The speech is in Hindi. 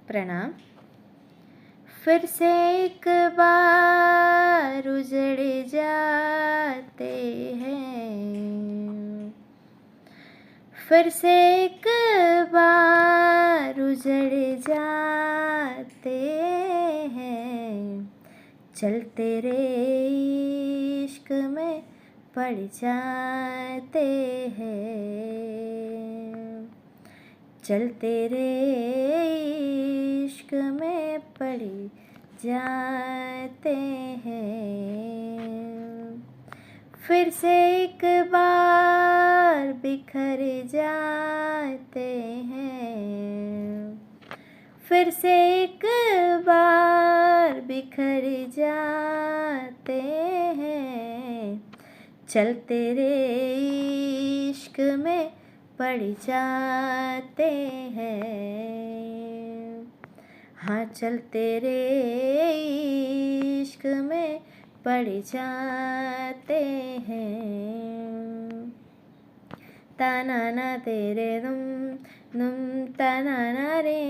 प्रणाम। फिर से एक बार उजड़ जाते हैं, फिर से एक बार उजड़ जाते हैं, चलते रे इश्क में पड़ जाते हैं, चलते रे इश्क में पड़ जाते हैं। फिर से एक बार बिखर जाते हैं, फिर से एक बार बिखर जाते हैं, चलते रे इश्क में पड़ जाते हैं। हाँ, चलते रे इश्क में पड़ जाते हैं। ताना ना तेरे दुम दुम ताना ना रे